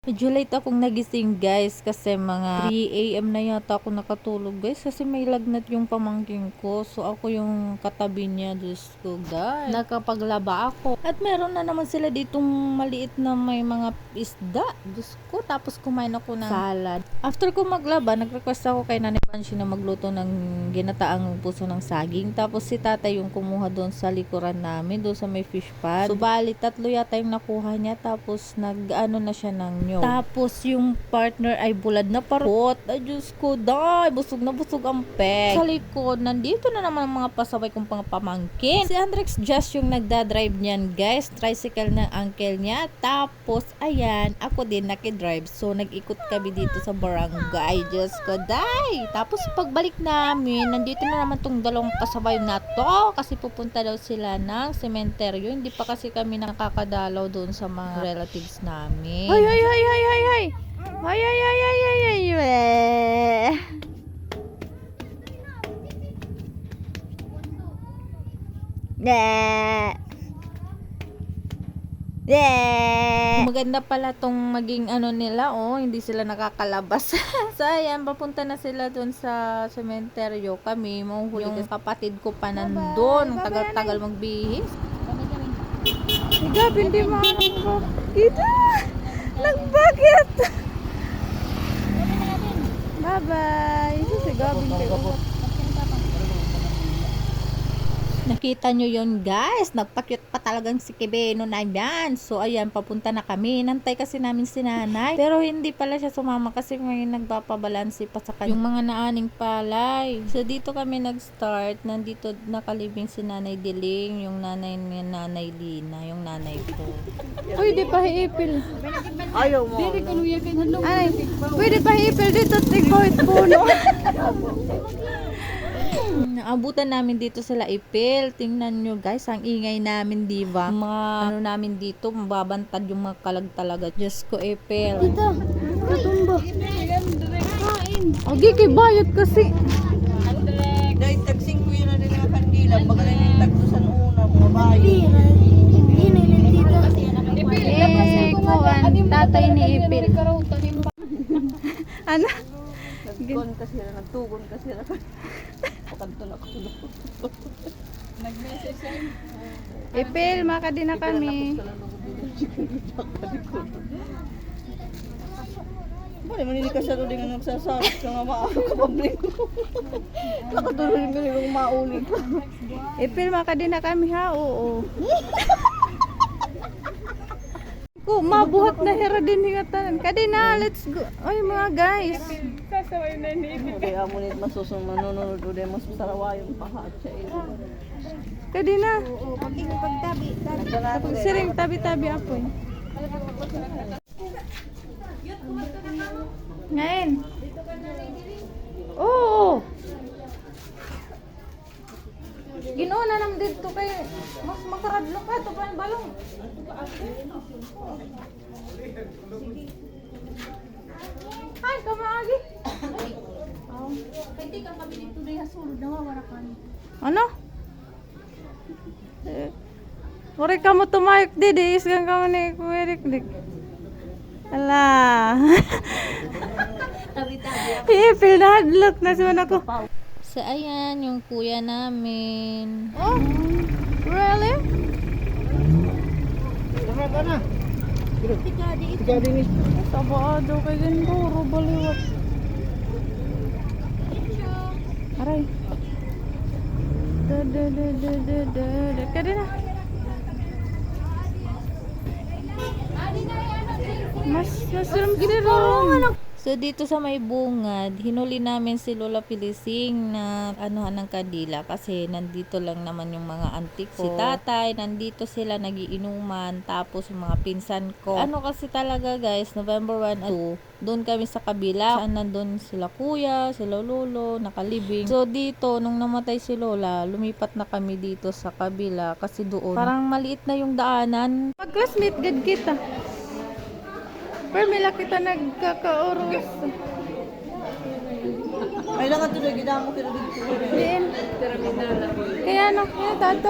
Medyo late akong nagising guys kasi mga 3 AM na yata ako nakatulog guys kasi may lagnat yung pamangking ko. So ako yung katabi niya, Diyos ko guys. Nakapaglaba ako. At meron na naman sila ditong maliit na may mga isda. Diyos ko, tapos kumain ako ng salad. After ko maglaba, nag-request ako kay Nanay Banshi na magluto ng ginataang puso ng saging. Tapos si tatay yung kumuha doon sa likuran namin, doon sa may fish pond. So bali, 3 yata yung nakuha niya. Tapos nag-ano na siya ng nyog. Tapos yung partner ay bulad na parot. Ay Diyos ko, day, busog na busog ang peg. Sa likod, nandito na naman ang mga pasaway kong pamangkin. Si Andrex just yung nagdadrive niyan guys. Tricycle ng uncle niya. Tapos, ayan, ako din nakidrive. So, nag-ikot kami dito sa barangay. Diyos ko, day. Tapos, pagbalik namin, nandito na naman tong dalawang pasaway na to. Kasi pupunta daw sila ng sementeryo. Hindi pa kasi kami nakakadalaw doon sa mga relatives namin. Ay, ay, ay, ay, ay, ay. Ay, ay, ay, ay, ay, ay, ay. Ne. Ne. Maganda pala tong maging ano nila, oh, hindi sila nakakalabas. So, ayan, papunta na sila doon sa sementeryo. Kami, mahuhuli yung kapatid ko pa nandun. Ang tagal-tagal magbihis. Gabi, hindi mahanap ko. Kita! Nagbakit! Bye-bye! Si Gabi, hindi ko. Nakita nyo yun guys, nagpakyut pa talagang si Kibeno na yan. So ayan, papunta na kami. Nantay kasi namin si nanay. Pero hindi pala siya sumama kasi may nagpapabalansi pa sa kanya. Yung mga naaning palay. So dito kami nag-start. Nandito nakalibing si Nanay Diling, yung nanay ni Nanay Lina, yung nanay ko. Uy, di pa hiipil. Ayaw mo. Ay, pwede pa hiipil dito. Tigboit puno. Naabutan namin dito sa Laipil. Tingnan nyo guys, ang ingay namin, diba? Mga ano namin dito, mababantad yung mga kalag talaga. Diyos ko, Ipil. Dito. Katumba. Agi, kay bayad kasi. Dahil tagsing ko yun na nila kandila. Baka na yung tagsusan una, mga bayo. Kuan, tatay ni Ipil. Ano? Nagtugon kasi na, nagtugon kasi na. Pakanto na ko. Ipil, makadi na kami. Bali, manilikas na rin ang nagsasarap sa mga maakapabling ko. Nakatuloy mo rin yung maulit. Ipil, makadi na kami ha, oo. Ko, mabuhat na hira din hingatan. Kadi na, let's go. Ay, mga guys. Kaya mo nit masusunod manunod o de mas sarawayon pahat siya. Kadi na. Pag Siring tabi-tabi apoy. Ngayon. Oo. Ginoo na nam dito kay mas makaradlo ka to pa balong. Ay, kamaagi. Pwede kang kami dito na yung sulod na wawarakan. Ano? Uri ka mo tumayok di isgang ka mo ni Kuya Dik. Ala. Tabi-tabi. Ipil na hadlok na siya ako. So, ayan, yung kuya namin. Oh, really? Tama ka na. Tigadi ito. Ikaw din Sabado kay Ganduro, baliwat. Aray. Kada na. Mas siram-siram. So, dito sa may bungad, hinuli namin si Lola Pilising na anuhan ng kandila kasi nandito lang naman yung mga auntie ko. Si tatay, nandito sila nagiinuman, tapos yung mga pinsan ko. Ano kasi talaga guys, November 1 at 2, doon kami sa kabila. Saan nandun sila kuya, sila lolo, nakalibing. So, dito, nung namatay si Lola, lumipat na kami dito sa kabila kasi doon. Parang maliit na yung daanan. Mag-classmate gad kita. Pero mila kita nagkaka-oros. Ay lang ito na ginamo kaya dito. Diin. Kaya ano, kaya tato.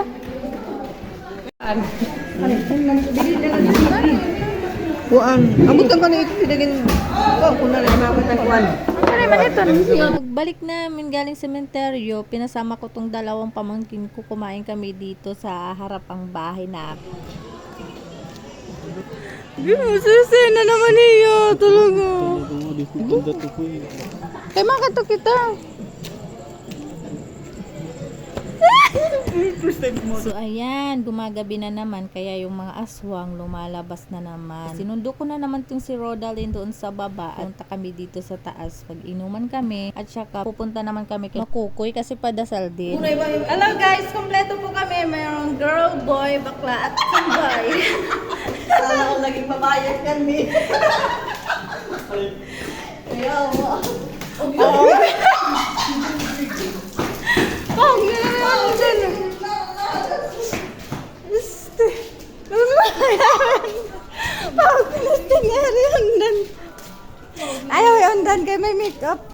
Kuan. Amot ka na ito pinagin. Kung na rin mapatay kuan. Ang kaya man ito. Pagbalik namin galing sementeryo, pinasama ko tong dalawang pamangkin ko. Kumain kami dito sa harapang bahay na. Susi na naman iyo. Talaga. Kaya makato kita. So ayan, gumagabi na naman kaya yung mga aswang lumalabas na naman. Sinundo ko na naman tong si Rodalyn doon sa baba at punta kami dito sa taas pag inuman kami at saka pupunta naman kami kay Makukoy kasi padasal din. Hello guys, kompleto po kami. Mayroong girl, boy, bakla at tambay. Sana ako naging babayad kami. Kaya mo. Oh, gano'n ako dyan. Este. Oh, gusto nga rin undan. Ayaw yung undan kay may makeup.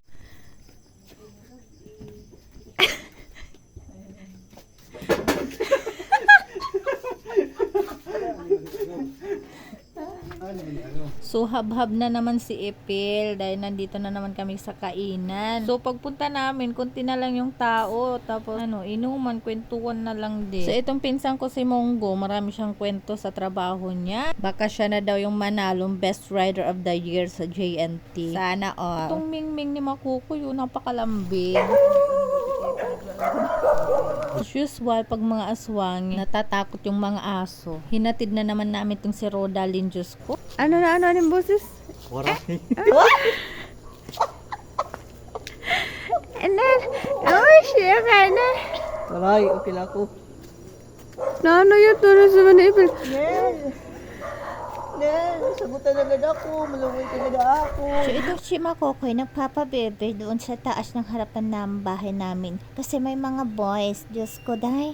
So habhab na naman si Epil dahil nandito na naman kami sa kainan. So pagpunta namin, konti na lang yung tao. Tapos inuman, kwentuhan na lang din. So itong pinsan ko si Monggo, marami siyang kwento sa trabaho niya. Baka siya na daw yung manalong Best Rider of the Year sa JNT. Sana all. Itong Mingming ni Makuko yun, napakalambing. As usual, pag mga aswang, natatakot yung mga aso. Hinatid na naman namin itong si Rodalyn, Diyos ko. Ano na ano yung boses? Ano? Oh, siya ka na. Aray, okay lang ako. Na ano yun? Ano sa manipil? Nen, sagutan agad ako. Malungay ka agad ako. So ito si Makokoy nagpapabebe doon sa taas ng harapan ng bahay namin. Kasi may mga boys. Diyos ko, dahil.